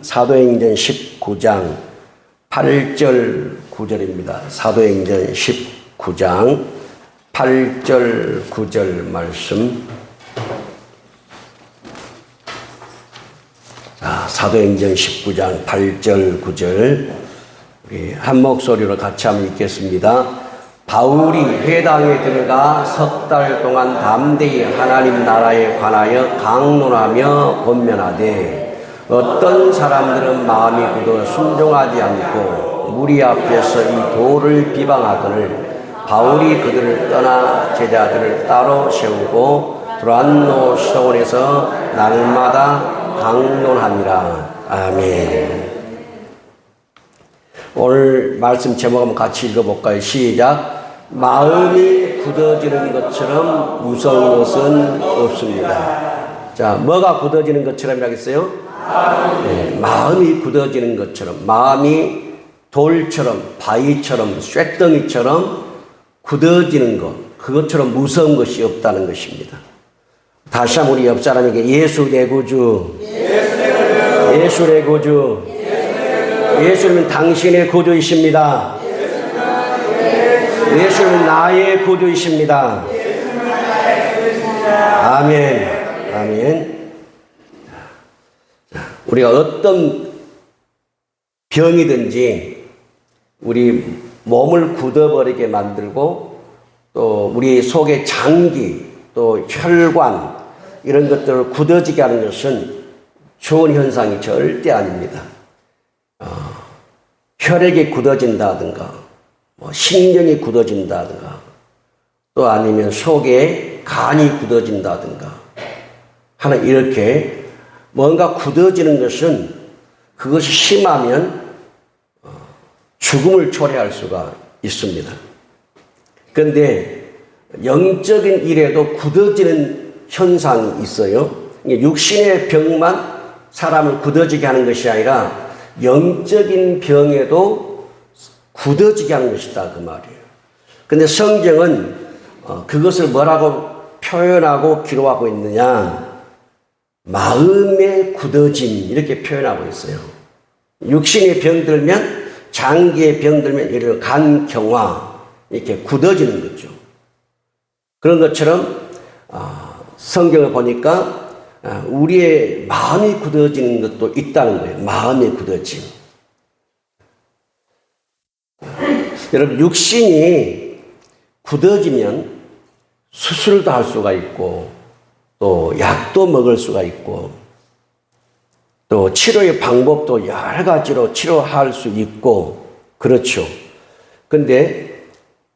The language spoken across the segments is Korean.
사도행전 19장 8절 9절입니다. 사도행전 19장 8절 9절 말씀. 자, 사도행전 19장 8절 9절 우리 한 목소리로 같이 한번 읽겠습니다. 바울이 회당에 들어가 석 달 동안 담대히 하나님 나라에 관하여 강론하며 권면하되 어떤 사람들은 마음이 굳어 순종하지 않고 무리 앞에서 이 도를 비방하거늘 바울이 그들을 떠나 제자들을 따로 세우고 두란노 서원에서 날마다 강론하니라. 아멘. 오늘 말씀 제목 한번 같이 읽어볼까요? 시작. 마음이 굳어지는 것처럼 무서운 것은 없습니다. 자, 뭐가 굳어지는 것처럼 하겠어요? 네, 마음이 굳어지는 것처럼, 마음이 돌처럼, 바위처럼, 쇳덩이처럼 굳어지는 것, 그것처럼 무서운 것이 없다는 것입니다. 다시 한번 우리 옆 사람에게 예수 내 구주, 예수 내 구주, 예수님은 당신의 구주이십니다. 예수님은 나의 구주이십니다. 아멘. 아멘. 우리가 어떤 병이든지 우리 몸을 굳어버리게 만들고 또 우리 속의 장기 또 혈관 이런 것들을 굳어지게 하는 것은 좋은 현상이 절대 아닙니다. 혈액이 굳어진다든가 신경이 굳어진다든가 또 아니면 속에 간이 굳어진다든가 하는 이렇게 뭔가 굳어지는 것은 그것이 심하면 죽음을 초래할 수가 있습니다. 그런데 영적인 일에도 굳어지는 현상이 있어요. 육신의 병만 사람을 굳어지게 하는 것이 아니라 영적인 병에도 굳어지게 하는 것이다 그 말이에요. 근데 성경은 그것을 뭐라고 표현하고 기록하고 있느냐? 마음의 굳어짐 이렇게 표현하고 있어요. 육신의 병들면 장기의 병들면 예를 들어 간경화 이렇게 굳어지는 거죠. 그런 것처럼 성경을 보니까 우리의 마음이 굳어지는 것도 있다는 거예요. 마음의 굳어짐. 여러분 육신이 굳어지면 수술도 할 수가 있고 또 약도 먹을 수가 있고 또 치료의 방법도 여러 가지로 치료할 수 있고 그렇죠. 근데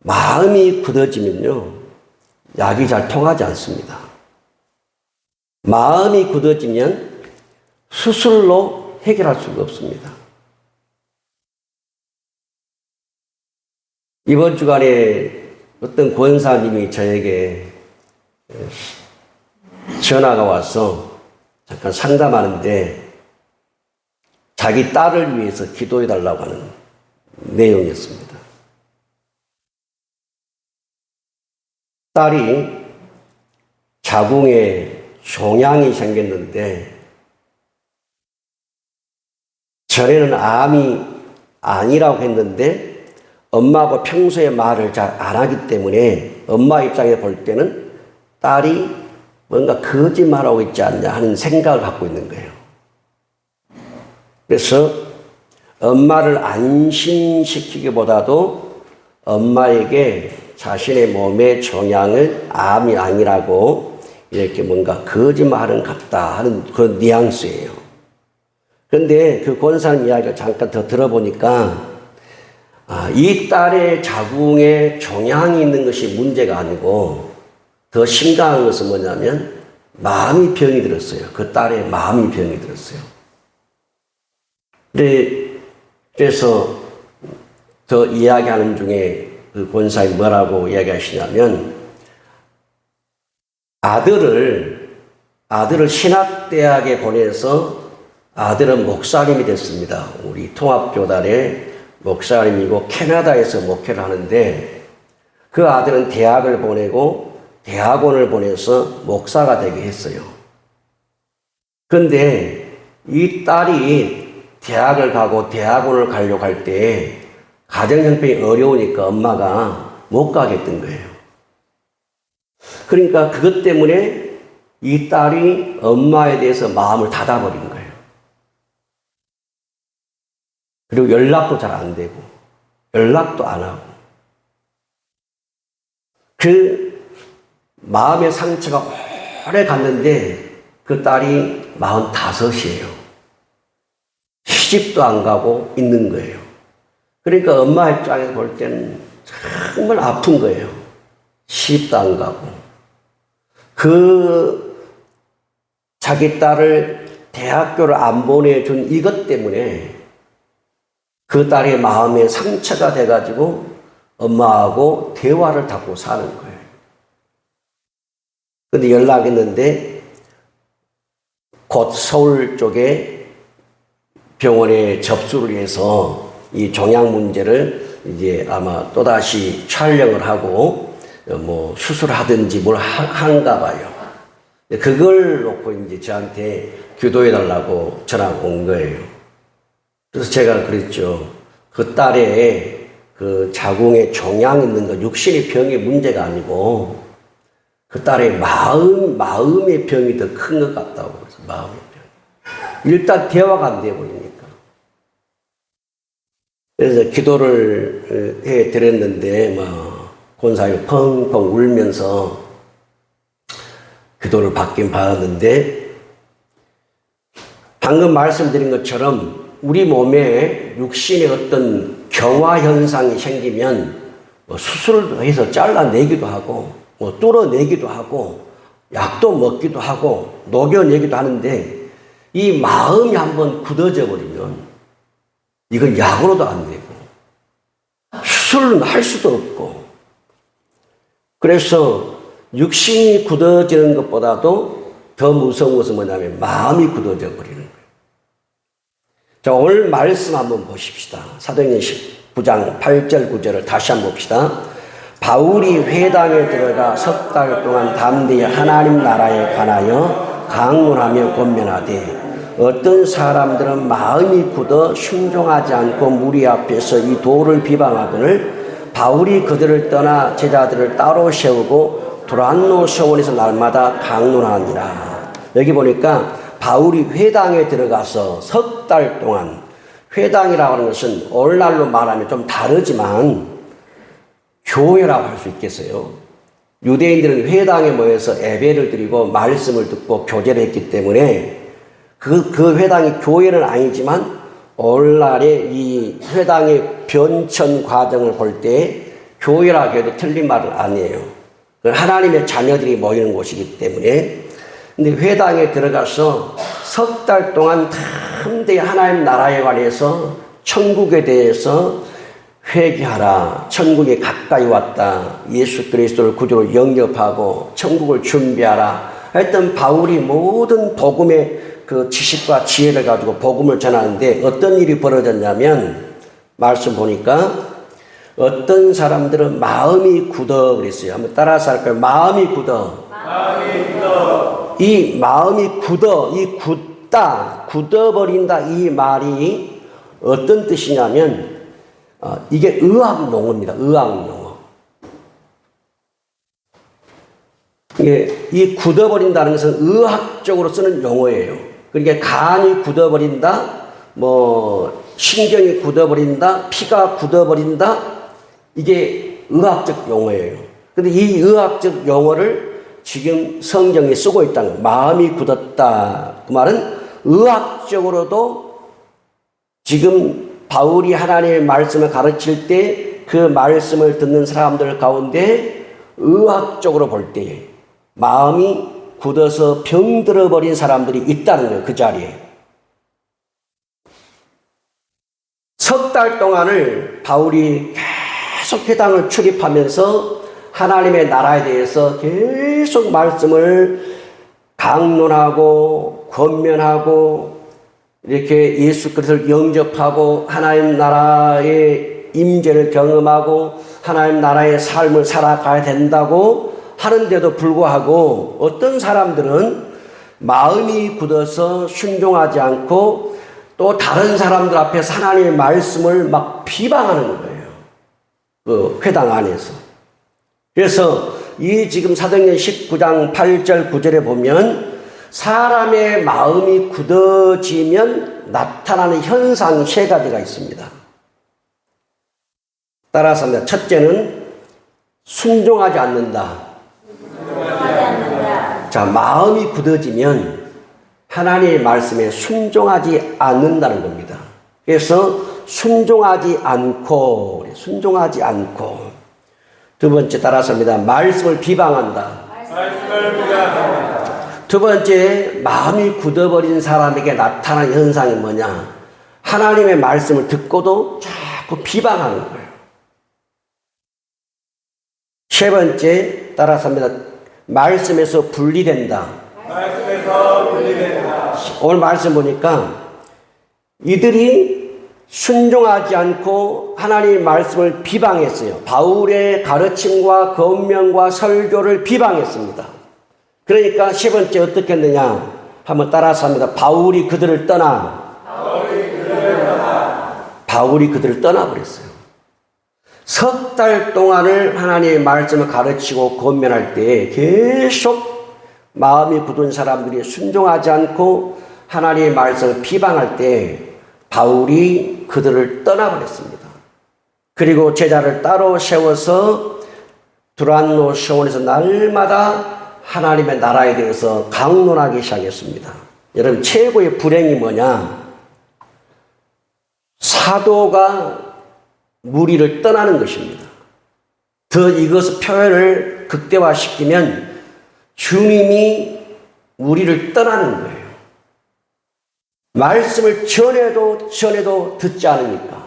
마음이 굳어지면요 약이 잘 통하지 않습니다. 마음이 굳어지면 수술로 해결할 수가 없습니다. 이번 주간에 어떤 권사님이 저에게 전화가 와서 잠깐 상담하는데 자기 딸을 위해서 기도해 달라고 하는 내용이었습니다. 딸이 자궁에 종양이 생겼는데 전에는 암이 아니라고 했는데 엄마하고 평소에 말을 잘 안 하기 때문에 엄마 입장에서 볼 때는 딸이 뭔가 거짓말하고 있지 않냐 하는 생각을 갖고 있는 거예요. 그래서 엄마를 안심시키기보다도 엄마에게 자신의 몸의 종양을 암이 아니라고 이렇게 뭔가 거짓말은 같다 하는 그런 뉘앙스예요. 그런데 그 권사님 이야기를 잠깐 더 들어보니까 이 딸의 자궁에 종양이 있는 것이 문제가 아니고 더 심각한 것은 뭐냐면 마음이 병이 들었어요. 그 딸의 마음이 병이 들었어요. 그래서 더 이야기하는 중에 그 권사님이 뭐라고 이야기하시냐면 아들을 신학대학에 보내서 아들은 목사님이 됐습니다. 우리 통합교단의 목사님이고 캐나다에서 목회를 하는데 그 아들은 대학을 보내고 대학원을 보내서 목사가 되게 했어요. 그런데 이 딸이 대학을 가고 대학원을 가려고 할 때 가정 형편이 어려우니까 엄마가 못 가겠던 거예요. 그러니까 그것 때문에 이 딸이 엄마에 대해서 마음을 닫아버린 거예요. 그리고 연락도 잘 안 되고 연락도 안 하고 그 마음의 상처가 오래 갔는데 그 딸이 45이에요. 시집도 안 가고 있는 거예요. 그러니까 엄마 입장에서 볼 때는 정말 아픈 거예요. 시집도 안 가고. 그 자기 딸을 대학교를 안 보내준 이것 때문에 그 딸의 마음에 상처가 돼가지고 엄마하고 대화를 닫고 사는 거예요. 근데 연락했는데 곧 서울 쪽에 병원에 접수를 해서 이 종양 문제를 이제 아마 또다시 촬영을 하고 뭐 수술하든지 뭘 한가 봐요. 그걸 놓고 이제 저한테 기도해달라고 전화가 온 거예요. 그래서 제가 그랬죠. 그 딸의 그 자궁에 종양 있는 거 육신의 병의 문제가 아니고 그 딸의 마음의 병이 더 큰 것 같다고. 그래서 마음의 병. 일단 대화가 안 돼 버리니까. 그래서 기도를 해 드렸는데 권사님이 펑펑 울면서 기도를 받긴 받았는데 방금 말씀드린 것처럼 우리 몸에 육신의 어떤 경화 현상이 생기면 수술을 해서 잘라내기도 하고 뚫어내기도 하고 약도 먹기도 하고 녹여내기도 하는데 이 마음이 한번 굳어져 버리면 이건 약으로도 안 되고 수술은 할 수도 없고 그래서 육신이 굳어지는 것보다도 더 무서운 것은 뭐냐면 마음이 굳어져 버리는 거예요. 자, 오늘 말씀 한번 보십시다. 사도행전 19장 8절 9절을 다시 한번 봅시다. 바울이 회당에 들어가 석 달 동안 담대히 하나님 나라에 관하여 강론하며 권면하되 어떤 사람들은 마음이 굳어 순종하지 않고 무리 앞에서 이 도를 비방하거늘 바울이 그들을 떠나 제자들을 따로 세우고 두란노 서원에서 날마다 강론하니라. 여기 보니까 바울이 회당에 들어가서 석 달 동안, 회당이라고 하는 것은 오늘날로 말하면 좀 다르지만 교회라고 할 수 있겠어요. 유대인들은 회당에 모여서 예배를 드리고 말씀을 듣고 교제를 했기 때문에 그 회당이 교회는 아니지만 오늘날의 이 회당의 변천 과정을 볼 때 교회라고 해도 틀린 말은 아니에요. 하나님의 자녀들이 모이는 곳이기 때문에. 근데 회당에 들어가서 석 달 동안 담대히 하나님 나라에 관해서 천국에 대해서 회개하라. 천국에 가까이 왔다. 예수 그리스도를 구주로 영접하고 천국을 준비하라. 하여튼 바울이 모든 복음의 그 지식과 지혜를 가지고 복음을 전하는데 어떤 일이 벌어졌냐면 말씀 보니까 어떤 사람들은 마음이 굳어 그랬어요. 한번 따라서 할까요? 마음이 굳어. 마음이 굳어. 이 마음이 굳어, 이 굳다, 굳어버린다 이 말이 어떤 뜻이냐면 이게 의학 용어입니다. 의학 용어. 이 굳어버린다는 것은 의학적으로 쓰는 용어예요. 그러니까 간이 굳어버린다, 신경이 굳어버린다, 피가 굳어버린다, 이게 의학적 용어예요. 근데 이 의학적 용어를 지금 성경에 쓰고 있다는 거예요. 마음이 굳었다. 그 말은 의학적으로도 지금 바울이 하나님의 말씀을 가르칠 때 그 말씀을 듣는 사람들 가운데 의학적으로 볼 때 마음이 굳어서 병들어 버린 사람들이 있다는 거예요. 그 자리에. 석 달 동안을 바울이 계속 회당을 출입하면서 하나님의 나라에 대해서 계속 말씀을 강론하고 권면하고 이렇게 예수 그리스도를 영접하고 하나님 나라의 임재를 경험하고 하나님 나라의 삶을 살아가야 된다고 하는데도 불구하고 어떤 사람들은 마음이 굳어서 순종하지 않고 또 다른 사람들 앞에서 하나님의 말씀을 막 비방하는 거예요. 그 회당 안에서. 그래서 이 지금 사도행전 19장 8절 9절에 보면 사람의 마음이 굳어지면 나타나는 현상 세 가지가 있습니다. 따라서 합니다. 첫째는 순종하지 않는다. 자, 마음이 굳어지면 하나님의 말씀에 순종하지 않는다는 겁니다. 그래서 순종하지 않고 두 번째 따라서 합니다. 말씀을 비방한다. 두 번째, 마음이 굳어버린 사람에게 나타나는 현상이 뭐냐? 하나님의 말씀을 듣고도 자꾸 비방하는 거예요. 세 번째, 따라서 합니다. 말씀에서 분리된다. 오늘 말씀 보니까 이들이 순종하지 않고 하나님의 말씀을 비방했어요. 바울의 가르침과 권면과 설교를 비방했습니다. 그러니까 세 번째 어떻게 했느냐? 한번 따라서 합니다. 바울이 그들을 떠나버렸어요. 석 달 동안을 하나님의 말씀을 가르치고 권면할 때 계속 마음이 굳은 사람들이 순종하지 않고 하나님의 말씀을 비방할 때 바울이 그들을 떠나버렸습니다. 그리고 제자를 따로 세워서 두란노 시온에서 날마다 하나님의 나라에 대해서 강론하기 시작했습니다. 여러분, 최고의 불행이 뭐냐? 사도가 무리를 떠나는 것입니다. 더 이것을 표현을 극대화시키면 주님이 우리를 떠나는 거예요. 말씀을 전해도 듣지 않으니까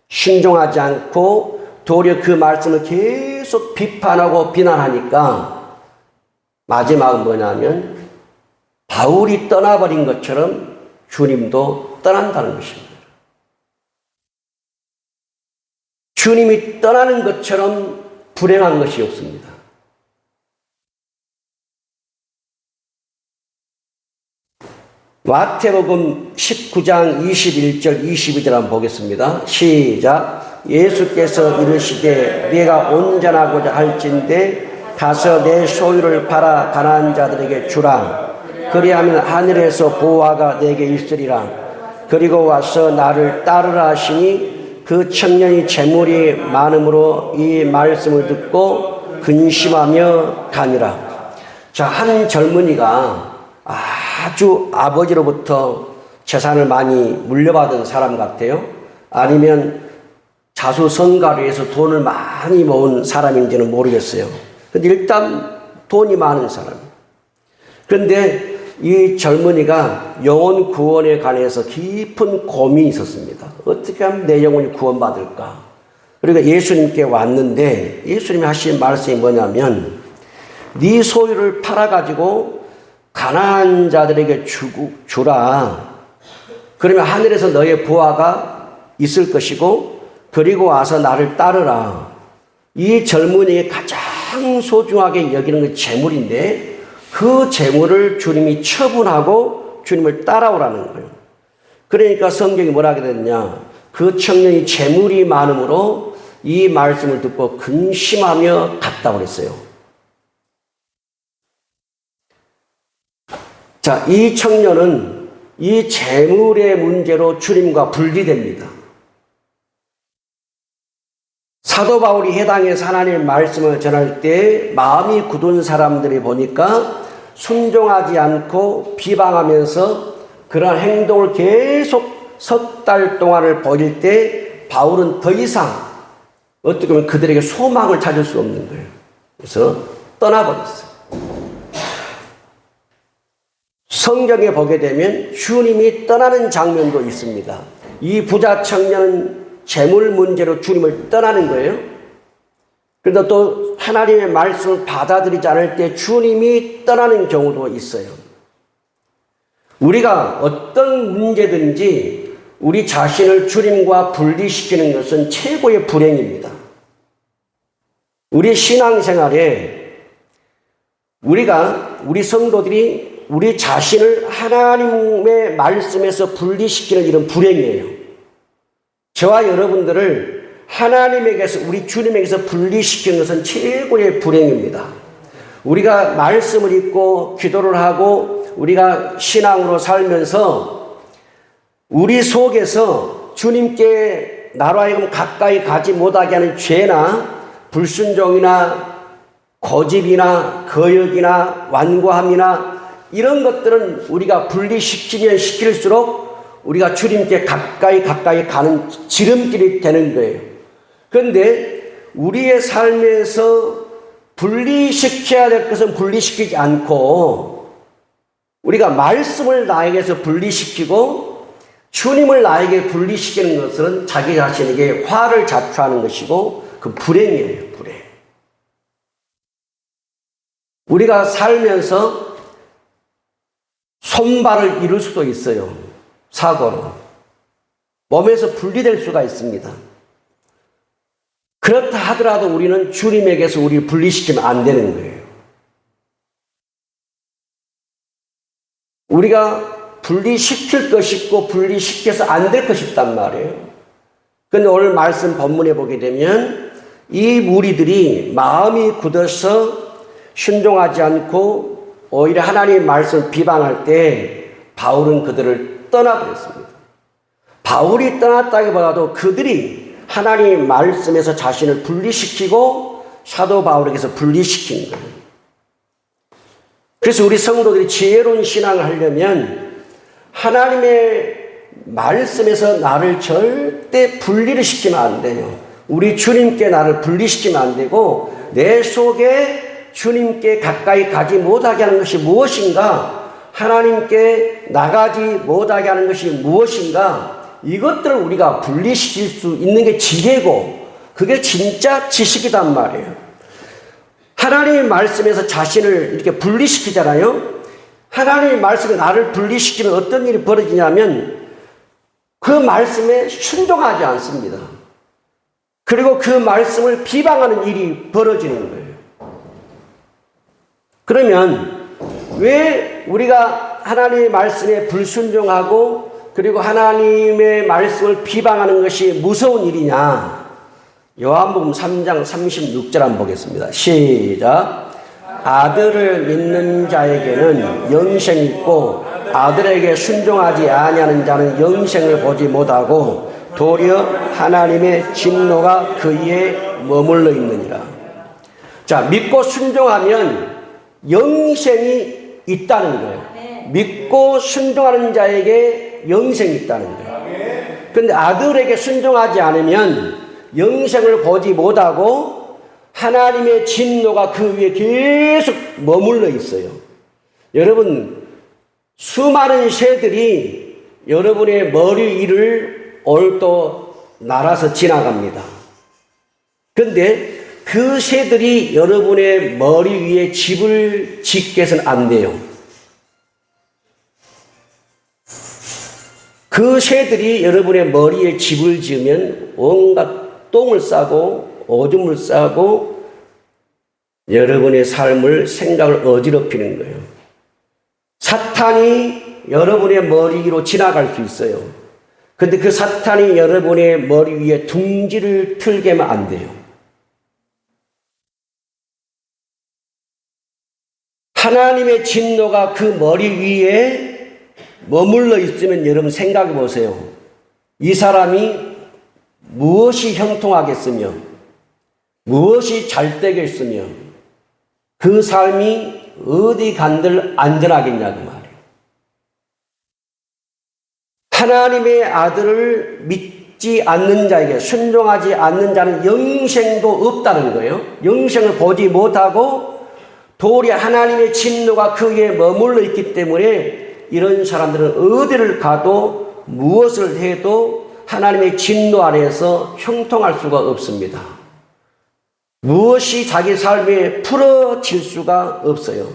순종하지 않고 도리어 그 말씀을 계속 비판하고 비난하니까 마지막은 뭐냐면 바울이 떠나버린 것처럼 주님도 떠난다는 것입니다. 주님이 떠나는 것처럼 불행한 것이 없습니다. 마태복음 19장 21절 22절 한번 보겠습니다. 시작. 예수께서 이르시되 네가 온전하고자 할진대 가서 내 소유를 팔아 가난한 자들에게 주라. 그리하면 하늘에서 보화가 내게 있으리라. 그리고 와서 나를 따르라 하시니 그 청년이 재물이 많음으로 이 말씀을 듣고 근심하며 가니라. 자, 한 젊은이가 아주 아버지로부터 재산을 많이 물려받은 사람 같아요. 아니면 자수성가를 해서 돈을 많이 모은 사람인지는 모르겠어요. 근데 일단 돈이 많은 사람. 그런데 이 젊은이가 영혼 구원에 관해서 깊은 고민이 있었습니다. 어떻게 하면 내 영혼이 구원받을까? 그러니까 예수님께 왔는데 예수님이 하신 말씀이 뭐냐면 네 소유를 팔아가지고 가난한 자들에게 주라. 그러면 하늘에서 너의 부하가 있을 것이고 그리고 와서 나를 따르라. 이 젊은이의 가장 소중하게 여기는 게 재물인데 그 재물을 주님이 처분하고 주님을 따라오라는 거예요. 그러니까 성경이 뭐라 하게 됐냐? 그 청년이 재물이 많음으로 이 말씀을 듣고 근심하며 갔다 그랬어요. 자, 이 청년은 이 재물의 문제로 주님과 분리됩니다. 사도 바울이 해당해서 하나님의 말씀을 전할 때 마음이 굳은 사람들이 보니까 순종하지 않고 비방하면서 그런 행동을 계속 석 달 동안을 벌일 때 바울은 더 이상 어떻게 보면 그들에게 소망을 찾을 수 없는 거예요. 그래서 떠나버렸어요. 성경에 보게 되면 주님이 떠나는 장면도 있습니다. 이 부자 청년은 재물 문제로 주님을 떠나는 거예요. 그런데 또 하나님의 말씀을 받아들이지 않을 때 주님이 떠나는 경우도 있어요. 우리가 어떤 문제든지 우리 자신을 주님과 분리시키는 것은 최고의 불행입니다. 우리 신앙생활에 우리 성도들이 우리 자신을 하나님의 말씀에서 분리시키는 이런 불행이에요. 저와 여러분들을 하나님에게서, 우리 주님에게서 분리시키는 것은 최고의 불행입니다. 우리가 말씀을 읽고 기도를 하고 우리가 신앙으로 살면서 우리 속에서 주님께 나로 하여금 가까이 가지 못하게 하는 죄나 불순종이나 고집이나 거역이나 완고함이나 이런 것들은 우리가 분리시키면 시킬수록 우리가 주님께 가까이 가는 지름길이 되는 거예요. 그런데 우리의 삶에서 분리시켜야 될 것은 분리시키지 않고 우리가 말씀을 나에게서 분리시키고 주님을 나에게 분리시키는 것은 자기 자신에게 화를 자초하는 것이고 그 불행이에요. 불행. 우리가 살면서 손발을 잃을 수도 있어요. 사고로. 몸에서 분리될 수가 있습니다. 그렇다 하더라도 우리는 주님에게서 우리를 분리시키면 안 되는 거예요. 우리가 분리시킬 것이 있고 분리시켜서 안 될 것이 있단 말이에요. 그런데 오늘 말씀 본문에 보게 되면 이 무리들이 마음이 굳어서 순종하지 않고 오히려 하나님의 말씀을 비방할 때 바울은 그들을 떠나버렸습니다. 바울이 떠났다기보다도 그들이 하나님의 말씀에서 자신을 분리시키고 사도 바울에게서 분리시킨 거예요. 그래서 우리 성도들이 지혜로운 신앙을 하려면 하나님의 말씀에서 나를 절대 분리를 시키면 안 돼요. 우리 주님께 나를 분리시키면 안 되고 내 속에 주님께 가까이 가지 못하게 하는 것이 무엇인가, 하나님께 나가지 못하게 하는 것이 무엇인가, 이것들을 우리가 분리시킬 수 있는 게 지혜고 그게 진짜 지식이단 말이에요. 하나님의 말씀에서 자신을 이렇게 분리시키잖아요. 하나님의 말씀에 나를 분리시키면 어떤 일이 벌어지냐면 그 말씀에 순종하지 않습니다. 그리고 그 말씀을 비방하는 일이 벌어지는 거예요. 그러면 왜 우리가 하나님의 말씀에 불순종하고 그리고 하나님의 말씀을 비방하는 것이 무서운 일이냐? 요한복음 3장 36절 한번 보겠습니다. 시작. 아들을 믿는 자에게는 영생이 있고 아들에게 순종하지 아니하는 자는 영생을 보지 못하고 도리어 하나님의 진노가 그에 머물러 있느니라. 자, 믿고 순종하면 영생이 있다는 거예요. 믿고 순종하는 자에게 영생이 있다는 거예요. 그런데 아들에게 순종하지 않으면 영생을 보지 못하고 하나님의 진노가 그 위에 계속 머물러 있어요. 여러분, 수많은 새들이 여러분의 머리 위를 오늘도 날아서 지나갑니다. 그런데 그 새들이 여러분의 머리 위에 집을 짓게 해서는 안 돼요. 그 새들이 여러분의 머리에 집을 지으면 온갖 똥을 싸고 오줌을 싸고 여러분의 삶을, 생각을 어지럽히는 거예요. 사탄이 여러분의 머리 위로 지나갈 수 있어요. 그런데 그 사탄이 여러분의 머리 위에 둥지를 틀게 하면 안 돼요. 하나님의 진노가 그 머리 위에 머물러 있으면 여러분 생각해 보세요. 이 사람이 무엇이 형통하겠으며 무엇이 잘 되겠으며 그 삶이 어디 간들 안전하겠냐 그 말이에요. 하나님의 아들을 믿지 않는 자에게 순종하지 않는 자는 영생도 없다는 거예요. 영생을 보지 못하고 도리어 하나님의 진노가 그 위에 머물러 있기 때문에 이런 사람들은 어디를 가도 무엇을 해도 하나님의 진노 아래에서 형통할 수가 없습니다. 무엇이 자기 삶에 풀어질 수가 없어요.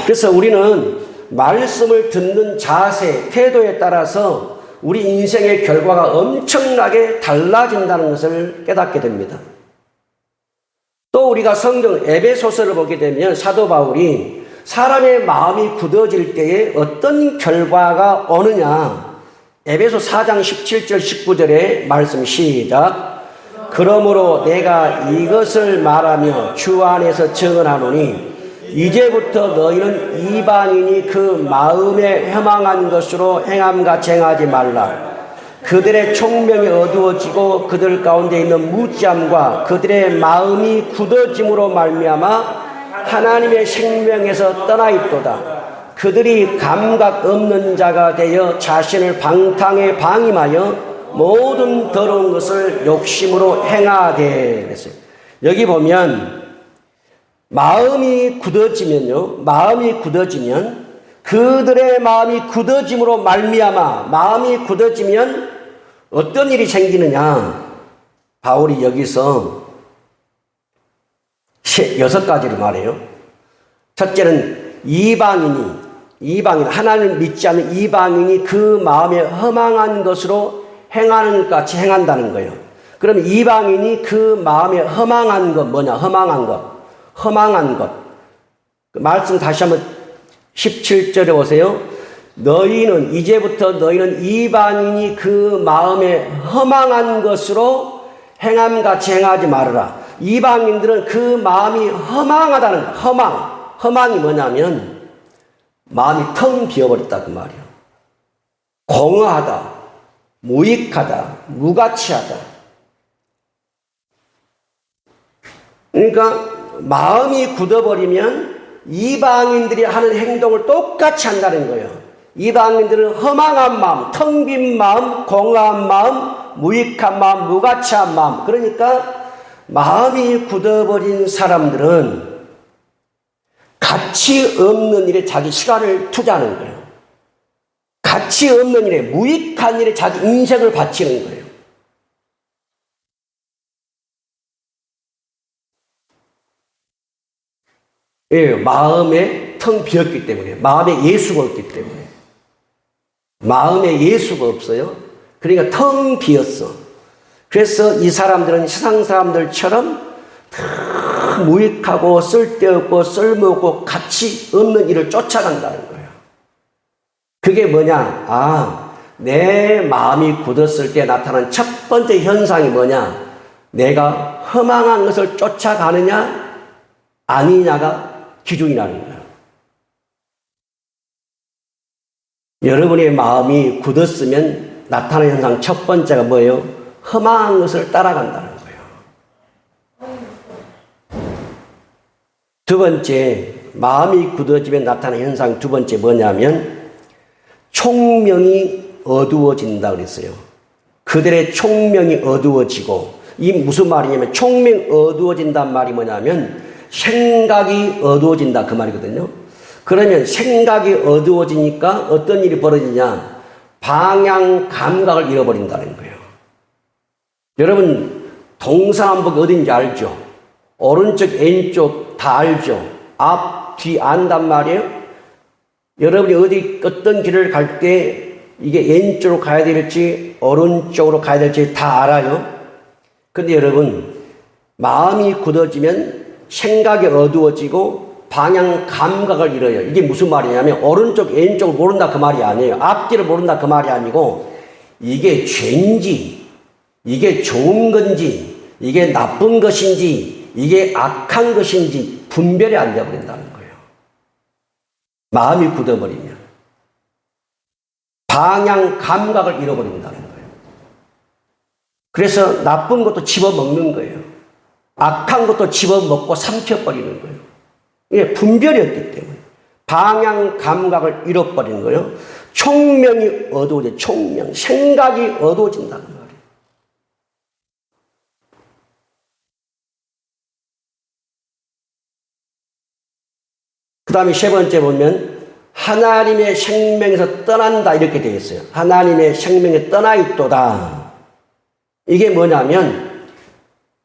그래서 우리는 말씀을 듣는 자세, 태도에 따라서 우리 인생의 결과가 엄청나게 달라진다는 것을 깨닫게 됩니다. 또 우리가 성경 에베소서를 보게 되면 사도 바울이 사람의 마음이 굳어질 때에 어떤 결과가 오느냐. 에베소 4장 17절 19절의 말씀 시작. 그러므로 내가 이것을 말하며 주 안에서 증언하노니 이제부터 너희는 이방인이 그 마음에 회망한 것으로 행함같이 행하지 말라. 그들의 총명이 어두워지고 그들 가운데 있는 무지함과 그들의 마음이 굳어짐으로 말미암아 하나님의 생명에서 떠나 있도다. 그들이 감각 없는 자가 되어 자신을 방탕에 방임하여 모든 더러운 것을 욕심으로 행하되 그랬어요. 여기 보면 마음이 굳어지면요. 마음이 굳어지면 그들의 마음이 굳어짐으로 말미암아 마음이 굳어지면 어떤 일이 생기느냐. 바울이 여기서 6가지를 말해요. 첫째는 이방인 하나님을 믿지 않는 이방인이 그 마음에 허망한 것으로 행하는 것 같이 행한다는 거예요. 그럼 이방인이 그 마음에 허망한 것 뭐냐? 허망한 것. 그 말씀 다시 한번 17절에 보세요. 이제부터 너희는 이방인이 그 마음에 허망한 것으로 행함같이 행하지 말아라. 이방인들은 그 마음이 허망하다는 거예요. 허망이 뭐냐면 마음이 텅 비어버렸다 그 말이에요. 공허하다, 무익하다, 무가치하다. 그러니까 마음이 굳어버리면 이방인들이 하는 행동을 똑같이 한다는 거예요. 이방인들은 허망한 마음, 텅 빈 마음, 공허한 마음, 무익한 마음, 무가치한 마음. 그러니까 마음이 굳어버린 사람들은 가치 없는 일에 자기 시간을 투자하는 거예요. 가치 없는 일에, 무익한 일에 자기 인생을 바치는 거예요. 예, 마음에 텅 비었기 때문에, 마음에 예수가 없기 때문에. 마음에 예수가 없어요. 그러니까 텅 비었어. 그래서 이 사람들은 세상 사람들처럼 다 무익하고 쓸데없고 쓸모없고 가치 없는 일을 쫓아간다는 거예요. 그게 뭐냐? 내 마음이 굳었을 때 나타난 첫 번째 현상이 뭐냐? 내가 허망한 것을 쫓아가느냐 아니냐가 기준이라는 거예요. 여러분의 마음이 굳었으면 나타나는 현상 첫 번째가 뭐예요? 험한 것을 따라간다는 거예요. 두 번째, 마음이 굳어지면 나타나는 현상 두 번째 뭐냐면 총명이 어두워진다 그랬어요. 그들의 총명이 어두워지고, 이 무슨 말이냐면 총명 어두워진다는 말이 뭐냐면 생각이 어두워진다 그 말이거든요. 그러면 생각이 어두워지니까 어떤 일이 벌어지냐? 방향 감각을 잃어버린다는 거예요. 여러분 동서남북 어딘지 알죠? 오른쪽 왼쪽 다 알죠? 앞, 뒤 안단 말이에요. 여러분이 어떤 길을 갈 때 이게 왼쪽으로 가야 될지 오른쪽으로 가야 될지 다 알아요. 근데 여러분 마음이 굳어지면 생각이 어두워지고 방향 감각을 잃어요. 이게 무슨 말이냐면 오른쪽 왼쪽을 모른다 그 말이 아니에요. 앞뒤를 모른다 그 말이 아니고 이게 죄인지 이게 좋은 건지 이게 나쁜 것인지 이게 악한 것인지 분별이 안 되어버린다는 거예요. 마음이 굳어버리면 방향 감각을 잃어버린다는 거예요. 그래서 나쁜 것도 집어먹는 거예요. 악한 것도 집어먹고 삼켜버리는 거예요. 이게 분별이 없기 때문에 방향 감각을 잃어버리는 거예요. 총명이 어두워져. 총명, 생각이 어두워진다는 말이에요. 그 다음에 세 번째 보면 하나님의 생명에서 떠난다 이렇게 되어 있어요. 하나님의 생명에 떠나 있도다. 이게 뭐냐면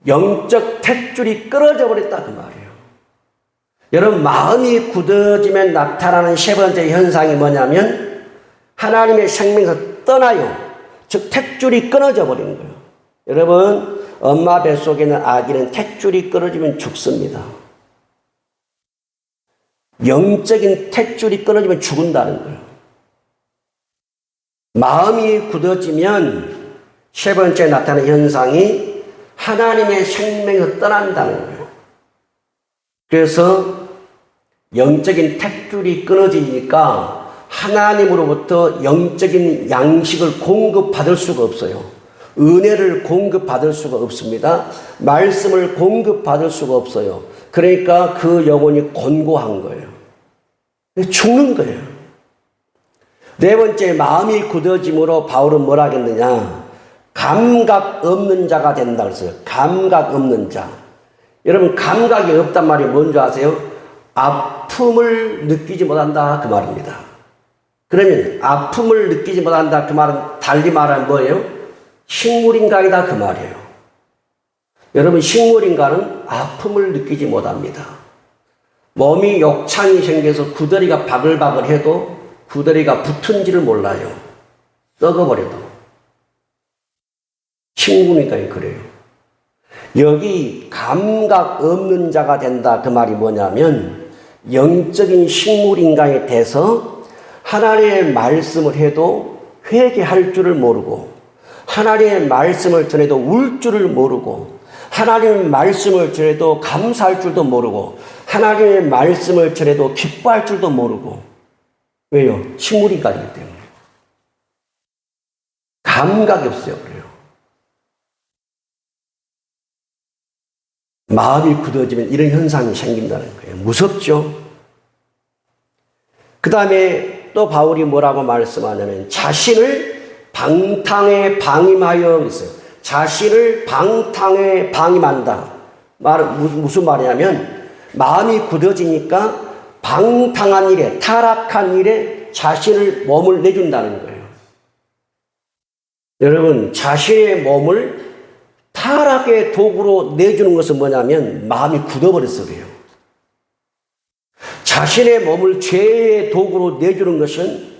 영적 탯줄이 끊어져 버렸다 그 말이에요. 여러분 마음이 굳어지면 나타나는 세 번째 현상이 뭐냐면 하나님의 생명에서 떠나요. 즉 탯줄이 끊어져 버리는 거예요. 여러분 엄마 뱃속에 있는 아기는 탯줄이 끊어지면 죽습니다. 영적인 탯줄이 끊어지면 죽는다는 거예요. 마음이 굳어지면 세 번째 나타나는 현상이 하나님의 생명에서 떠난다는 거예요. 그래서 영적인 탯줄이 끊어지니까 하나님으로부터 영적인 양식을 공급받을 수가 없어요. 은혜를 공급받을 수가 없습니다. 말씀을 공급받을 수가 없어요. 그러니까 그 영혼이 곤고한 거예요. 죽는 거예요. 네 번째, 마음이 굳어짐으로 바울은 뭐라 하겠느냐? 감각 없는 자가 된다 그랬어요. 감각 없는 자. 여러분, 감각이 없단 말이 뭔지 아세요? 아픔을 느끼지 못한다 그 말입니다. 그러면 아픔을 느끼지 못한다 그 말은 달리 말하면 뭐예요? 식물인간이다 그 말이에요. 여러분, 식물인간은 아픔을 느끼지 못합니다. 몸이 욕창이 생겨서 구더리가 바글바글 해도 구더리가 붙은지를 몰라요. 썩어버려도. 식물인간이 그래요. 여기 감각 없는 자가 된다 그 말이 뭐냐면 영적인 식물인간이 돼서 하나님의 말씀을 해도 회개할 줄을 모르고 하나님의 말씀을 전해도 울 줄을 모르고 하나님의 말씀을 전해도 감사할 줄도 모르고 하나님의 말씀을 전해도 기뻐할 줄도 모르고. 왜요? 식물인간이기 때문에. 감각이 없어요. 그래요. 마음이 굳어지면 이런 현상이 생긴다는 거예요. 무섭죠? 그 다음에 또 바울이 뭐라고 말씀하냐면 자신을 방탕에 방임하여 있어요. 자신을 방탕에 방임한다. 말은 무슨 말이냐면 마음이 굳어지니까 방탕한 일에, 타락한 일에 자신을 몸을 내준다는 거예요. 여러분, 자신의 몸을 타락의 도구로 내주는 것은 뭐냐면 마음이 굳어버려서 그래요. 자신의 몸을 죄의 도구로 내주는 것은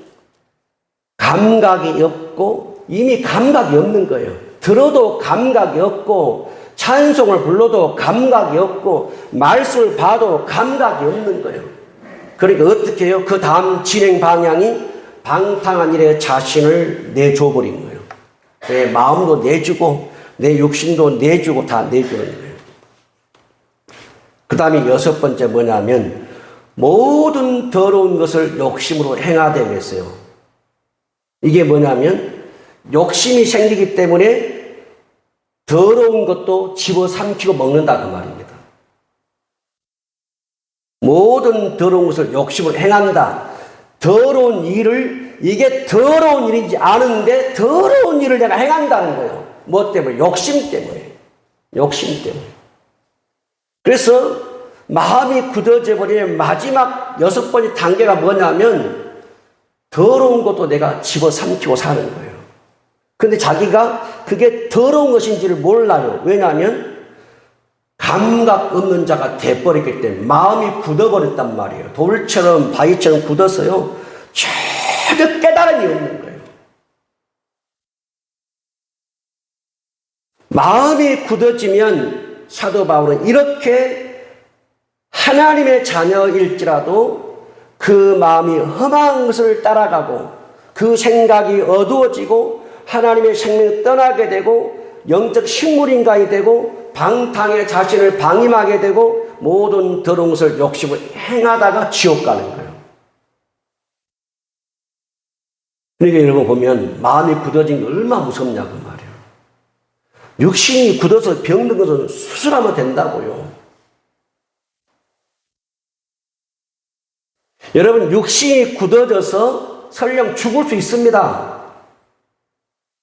감각이 없고 이미 감각이 없는 거예요. 들어도 감각이 없고 찬송을 불러도 감각이 없고 말씀을 봐도 감각이 없는 거예요. 그러니까 어떻게 해요? 그 다음 진행 방향이 방탕한 일에 자신을 내줘버린 거예요. 내 마음도 내주고 내 욕심도 내주고 다 내주는 거예요. 그 다음에 여섯 번째 뭐냐면 모든 더러운 것을 욕심으로 행하되고 있어요. 이게 뭐냐면 욕심이 생기기 때문에 더러운 것도 집어삼키고 먹는다 그 말입니다. 모든 더러운 것을 욕심을 행한다. 더러운 일을 이게 더러운 일인지 아는데 더러운 일을 내가 행한다는 거예요. 뭐 때문에? 욕심 때문에. 욕심 때문에. 그래서 마음이 굳어져 버리면 마지막 여섯 번째 단계가 뭐냐면 더러운 것도 내가 집어삼키고 사는 거예요. 근데 자기가 그게 더러운 것인지를 몰라요. 왜냐하면 감각 없는 자가 돼버렸기 때문에 마음이 굳어버렸단 말이에요. 돌처럼 바위처럼 굳어서요. 전혀 깨달음이 없는 거예요. 마음이 굳어지면 사도 바울은 이렇게 하나님의 자녀일지라도 그 마음이 험한 것을 따라가고 그 생각이 어두워지고 하나님의 생명을 떠나게 되고 영적 식물인간이 되고 방탕에 자신을 방임하게 되고 모든 더러운 것을 욕심을 행하다가 지옥 가는 거예요. 그러니까 여러분 보면 마음이 굳어진 게 얼마나 무섭냐고 말이에요. 육신이 굳어서 병든 것은 수술하면 된다고요. 여러분 육신이 굳어져서 설령 죽을 수 있습니다.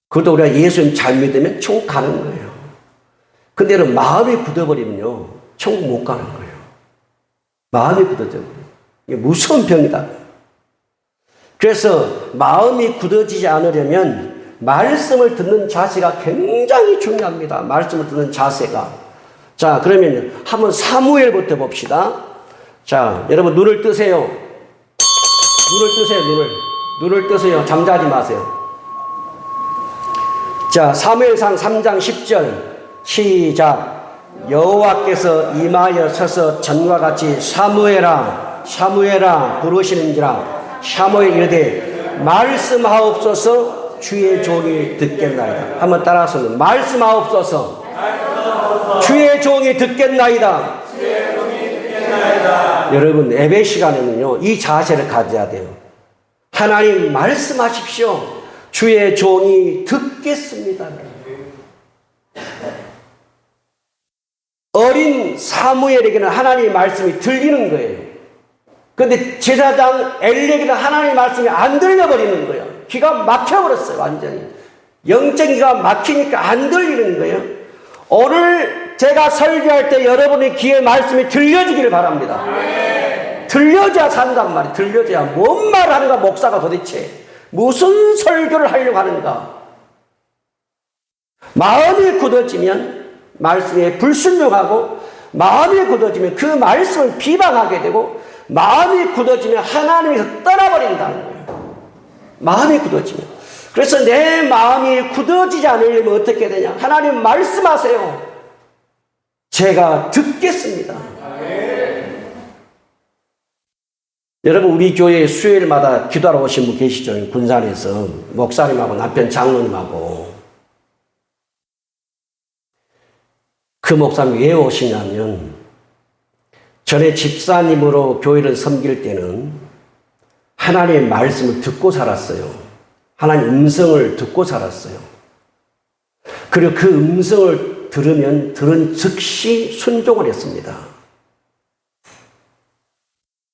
그것도 우리가 예수님 잘 믿으면 천국 가는 거예요. 근데 여러분 마음이 굳어버리면요 천국 못 가는 거예요. 마음이 굳어져요. 이게 무서운 병이다. 그래서 마음이 굳어지지 않으려면 말씀을 듣는 자세가 굉장히 중요합니다. 말씀을 듣는 자세가. 자, 그러면 한번 사무엘부터 봅시다. 자, 여러분 눈을 뜨세요. 눈을 뜨세요. 눈을 뜨세요. 잠자지 마세요. 자, 사무엘상 3장 10절. 시작. 여호와께서 임하여 서서 전과 같이 사무엘아 사무엘아 부르시는지라. 사무엘 이르되 말씀하옵소서 주의 종이 듣겠나이다. 한번 따라서 말씀하옵소서 주의 종이 듣겠나이다. 여러분 예배 시간에는요 이 자세를 가져야 돼요. 하나님 말씀하십시오. 주의 종이 듣겠습니다. 어린 사무엘에게는 하나님의 말씀이 들리는 거예요. 그런데 제사장 엘리에게는 하나님의 말씀이 안 들려버리는 거예요. 귀가 막혀버렸어요. 완전히 영적 귀가 막히니까 안 들리는 거예요. 오늘 제가 설교할 때 여러분의 귀에 말씀이 들려주기를 바랍니다. 들려줘야 산단 말이에요. 들려줘야. 뭔 말을 하는가 목사가 도대체 무슨 설교를 하려고 하는가. 마음이 굳어지면 말씀에 불순종하고, 마음이 굳어지면 그 말씀을 비방하게 되고, 마음이 굳어지면 하나님에서 떠나버린다는 거예요. 마음이 굳어지면. 그래서 내 마음이 굳어지지 않으려면 어떻게 되냐. 하나님 말씀하세요. 제가 듣겠습니다. 여러분 우리 교회 수요일마다 기도하러 오신 분 계시죠? 군산에서 목사님하고 남편 장로님하고. 그 목사님이 왜 오시냐면 전에 집사님으로 교회를 섬길 때는 하나님의 말씀을 듣고 살았어요. 하나님의 음성을 듣고 살았어요. 그리고 그 음성을 들은 즉시 순종을 했습니다.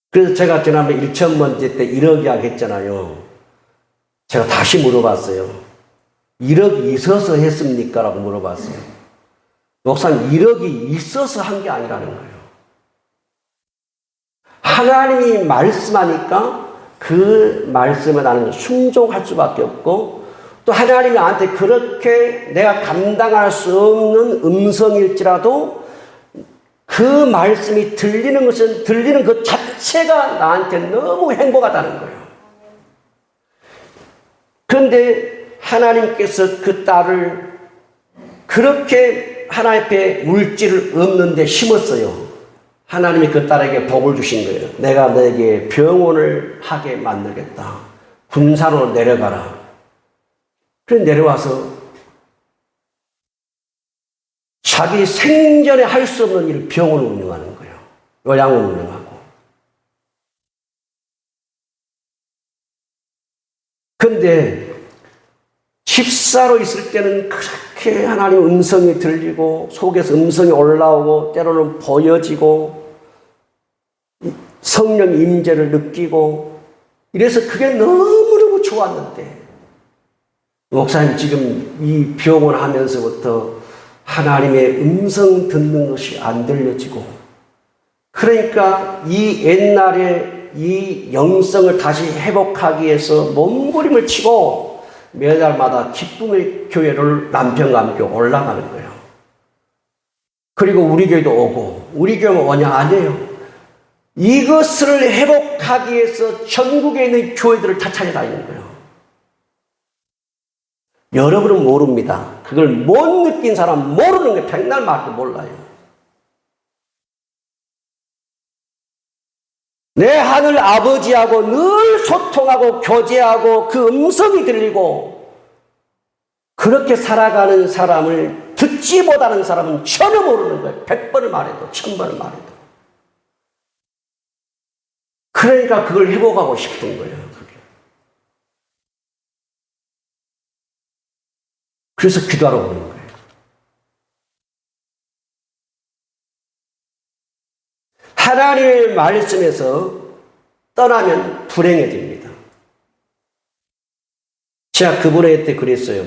그래서 제가 지난번에 1,000번째 때 1억 이야기 했잖아요. 제가 다시 물어봤어요. 1억이 있어서 했습니까? 라고 물어봤어요. 목사님 1억이 있어서 한 게 아니라는 거예요. 하나님이 말씀하니까 그 말씀에 나는 순종할 수밖에 없고, 또 하나님이 나한테 그렇게 내가 감당할 수 없는 음성일지라도 그 말씀이 들리는 것은 들리는 그 자체가 나한테 너무 행복하다는 거예요. 그런데 하나님께서 그 딸을 그렇게 하나님 앞에 물질을 없는데 심었어요. 하나님이 그 딸에게 복을 주신 거예요. 내가 너에게 병원을 하게 만들겠다. 군산으로 내려가라. 그래서 내려와서 자기 생전에 할 수 없는 일을 병원을 운영하는 거예요. 요양을 운영하고. 그런데 집사로 있을 때는 그렇게 하나님 음성이 들리고 속에서 음성이 올라오고 때로는 보여지고 성령 임재를 느끼고 이래서 그게 너무너무 좋았는데, 목사님 지금 이 병원 하면서부터 하나님의 음성 듣는 것이 안 들려지고, 그러니까 이 옛날에 이 영성을 다시 회복하기 위해서 몸부림을 치고 매달마다 기쁨의 교회를 남편과 함께 올라가는 거예요. 그리고 우리 교회도 오고, 우리 교회는 언양 아니에요. 이것을 회복하기 위해서 전국에 있는 교회들을 다 찾아다니는 거예요. 여러분은 모릅니다. 그걸 못 느낀 사람은 모르는 게 백날 말도 몰라요. 내 하늘 아버지하고 늘 소통하고 교제하고 그 음성이 들리고 그렇게 살아가는 사람을 듣지 못하는 사람은 전혀 모르는 거예요. 100번을 말해도 1000번을 말해도. 그러니까 그걸 회복하고 싶은 거예요. 그게. 그래서 기도하러 오는 거예요. 하나님의 말씀에서 떠나면 불행해집니다. 제가 그분한테 그랬어요.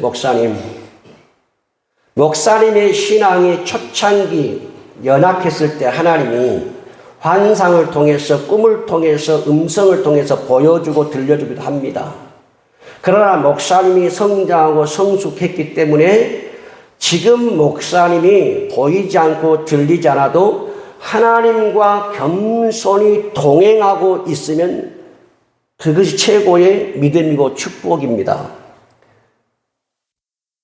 목사님의 신앙이 초창기 연약했을 때 하나님이 환상을 통해서 꿈을 통해서 음성을 통해서 보여주고 들려주기도 합니다. 그러나 목사님이 성장하고 성숙했기 때문에 지금 목사님이 보이지 않고 들리지 않아도 하나님과 겸손히 동행하고 있으면 그것이 최고의 믿음이고 축복입니다.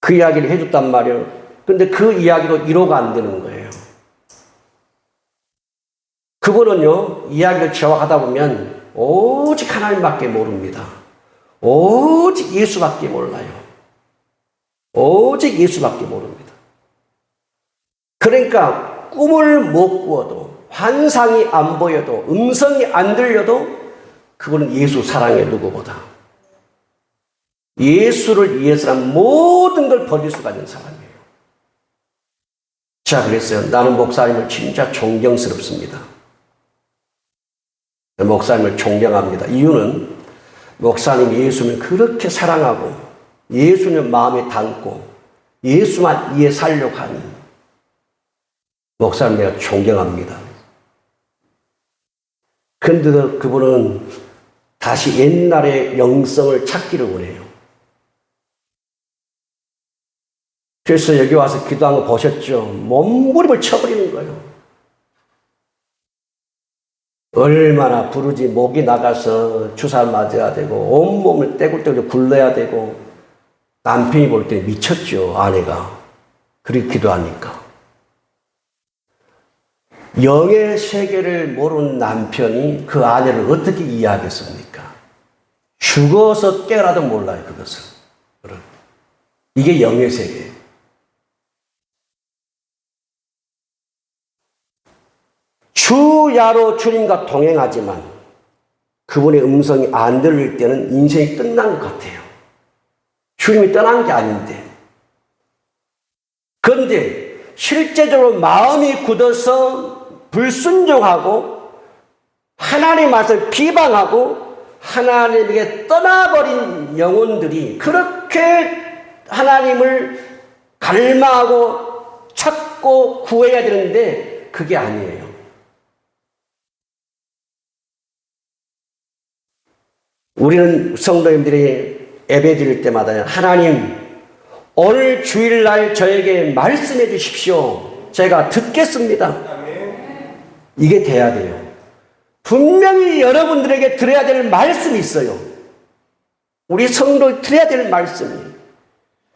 그 이야기를 해줬단 말이에요. 근데 그 이야기도 위로가 안 되는 거예요. 그분은요, 이야기를 저하다 보면 오직 하나님밖에 모릅니다. 오직 예수밖에 몰라요. 오직 예수밖에 모릅니다. 그러니까 꿈을 못 꾸어도, 환상이 안 보여도, 음성이 안 들려도 그분은 예수 사랑해 누구보다. 예수를 위해서는 모든 걸 버릴 수가 있는 사람이에요. 자, 그랬어요. 나는 목사님을 진짜 존경스럽습니다. 목사님을 존경합니다. 이유는 목사님 예수님을 그렇게 사랑하고 예수님 마음에 담고 예수만 위해 살려고 하니 목사님 내가 존경합니다. 그런데도 그분은 다시 옛날의 영성을 찾기를 원해요. 그래서 여기 와서 기도한 거 보셨죠? 몸부림을 쳐버리는 거예요. 얼마나 부르지 목이 나가서 주사 맞아야 되고 온몸을 떼굴떼굴 굴러야 되고 남편이 볼 때 미쳤죠. 아내가. 그렇게 기도하니까. 영의 세계를 모르는 남편이 그 아내를 어떻게 이해하겠습니까? 죽어서 깨라도 몰라요. 그것을. 이게 영의 세계예요. 주야로 주님과 동행하지만 그분의 음성이 안 들릴 때는 인생이 끝난 것 같아요. 주님이 떠난 게 아닌데. 그런데 실제적으로 마음이 굳어서 불순종하고 하나님의 말씀을 비방하고 하나님에게 떠나버린 영혼들이 그렇게 하나님을 갈망하고 찾고 구해야 되는데 그게 아니에요. 우리는 성도님들이 예배 드릴 때마다 하나님 오늘 주일날 저에게 말씀해 주십시오. 제가 듣겠습니다. 이게 돼야 돼요. 분명히 여러분들에게 들어야 될 말씀이 있어요. 우리 성도 들어야 될 말씀이.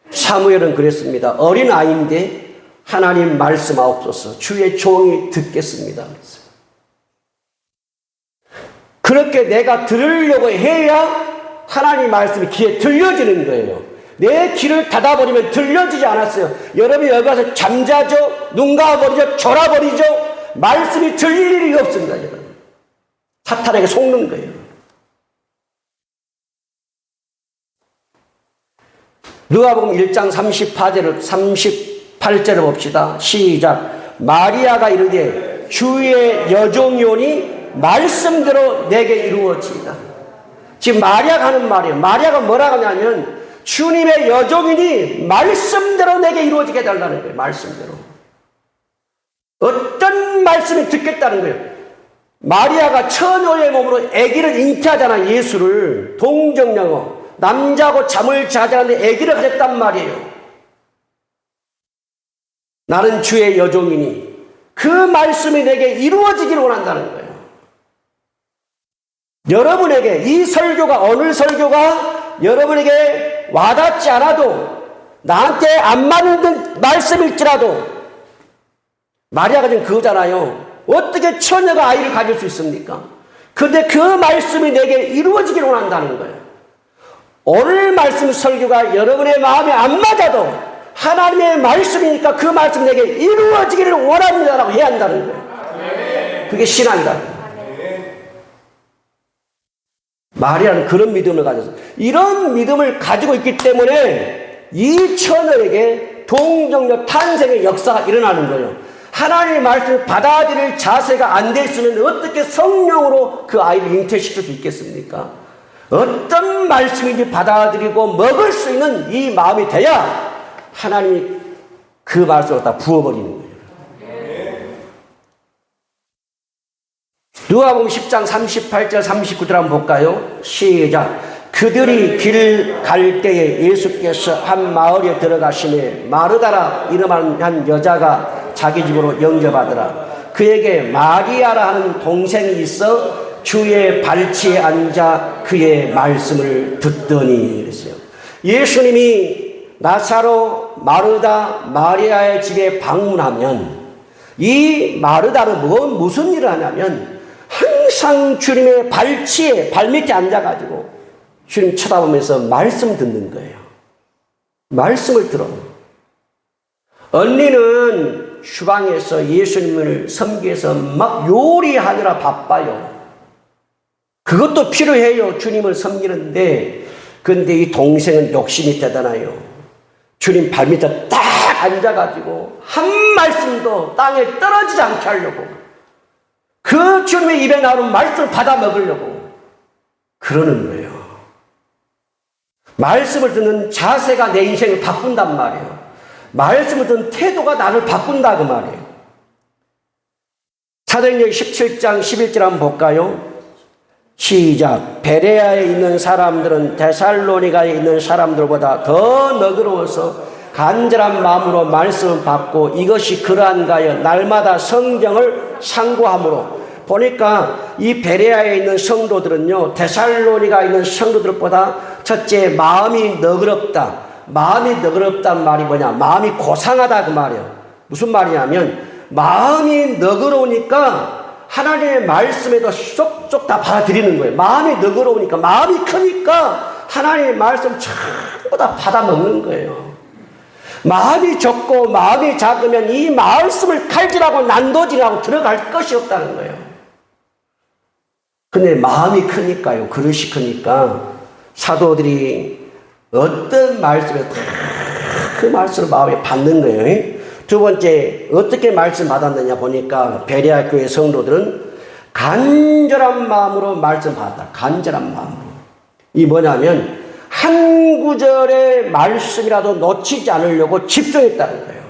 사무엘은 그랬습니다. 어린아이인데 하나님 말씀하옵소서 주의 종이 듣겠습니다. 그렇게 내가 들으려고 해야 하나님 말씀이 귀에 들려지는 거예요. 내 귀를 닫아버리면 들려지지 않았어요. 여러분이 여기 와서 잠자죠? 눈 감아버리죠? 졸아버리죠? 말씀이 들릴 일이 없습니다. 여러분. 사탄에게 속는 거예요. 누가복음 1장 38절을 봅시다. 시작. 마리아가 이르되 주의 여종이오니 말씀대로 내게 이루어지이다. 지금 마리아가 하는 말이에요. 마리아가 뭐라고 하냐면 주님의 여종이니 말씀대로 내게 이루어지게 해달라는 거예요. 말씀대로. 어떤 말씀을 듣겠다는 거예요. 마리아가 처녀의 몸으로 아기를 잉태하잖아. 예수를 동정녀고 남자하고 잠을 자자는데 아기를 가졌단 말이에요. 나는 주의 여종이니 그 말씀이 내게 이루어지기를 원한다는 거예요. 여러분에게 이 설교가 오늘 설교가 여러분에게 와닿지 않아도 나한테 안 맞는 말씀일지라도 마리아가 지금 그거잖아요. 어떻게 처녀가 아이를 가질 수 있습니까? 근데 그 말씀이 내게 이루어지기를 원한다는 거예요. 오늘 말씀 설교가 여러분의 마음에 안 맞아도 하나님의 말씀이니까 그 말씀 내게 이루어지기를 원합니다라고 해야 한다는 거예요. 그게 신앙이다. 마리아는 그런 믿음을 가졌어요. 이런 믿음을 가지고 있기 때문에 이 처녀에게 동정녀 탄생의 역사가 일어나는 거예요. 하나님의 말씀을 받아들일 자세가 안 될 수는 어떻게 성령으로 그 아이를 잉태시킬 수 있겠습니까? 어떤 말씀인지 받아들이고 먹을 수 있는 이 마음이 돼야 하나님이 그 말씀을 다 부어버리는 거예요. 누가복음 10장 38절 39절 한번 볼까요? 시작. 그들이 길 갈 때에 예수께서 한 마을에 들어가시매 마르다라 이름하는 한 여자가 자기 집으로 영접하더라. 그에게 마리아라 하는 동생이 있어 주의 발치에 앉아 그의 말씀을 듣더니 그랬어요. 예수님이 나사로, 마르다, 마리아의 집에 방문하면 이 마르다는 무슨 일을 하냐면 항상 주님의 발밑에 앉아가지고 주님 쳐다보면서 말씀 듣는 거예요. 말씀을 들어. 언니는 주방에서 예수님을 섬기기 위해서 막 요리하느라 바빠요. 그것도 필요해요. 주님을 섬기는데. 근데 이 동생은 욕심이 대단해요. 주님 발밑에 딱 앉아가지고 한 말씀도 땅에 떨어지지 않게 하려고, 그 주님의 입에 나오는 말씀을 받아 먹으려고 그러는 거예요. 말씀을 듣는 자세가 내 인생을 바꾼단 말이에요. 말씀을 듣는 태도가 나를 바꾼다 그 말이에요. 사도행전 17장 11절 한번 볼까요? 시작. 베레아에 있는 사람들은 데살로니가에 있는 사람들보다 더 너그러워서 간절한 마음으로 말씀을 받고 이것이 그러한가여 날마다 성경을 상고함으로. 보니까 이 베레아에 있는 성도들은요, 데살로니가에 있는 성도들보다 첫째 마음이 너그럽다. 마음이 너그럽다는 말이 뭐냐? 마음이 고상하다 그 말이에요. 무슨 말이냐면 마음이 너그러우니까 하나님의 말씀에도 쏙쏙 다 받아들이는 거예요. 마음이 너그러우니까, 마음이 크니까 하나님의 말씀 전부 다 받아먹는 거예요. 마음이 적고 마음이 작으면 이 말씀을 칼질하고 난도질하고 들어갈 것이 없다는 거예요. 근데 마음이 크니까요, 그릇이 크니까 사도들이 어떤 말씀에 다 그 말씀을 마음에 받는 거예요. 두 번째, 어떻게 말씀 받았느냐 보니까 베레아 교회 성도들은 간절한 마음으로 말씀 받았다. 간절한 마음으로. 이 뭐냐면 한 구절의 말씀이라도 놓치지 않으려고 집중했다는 거예요.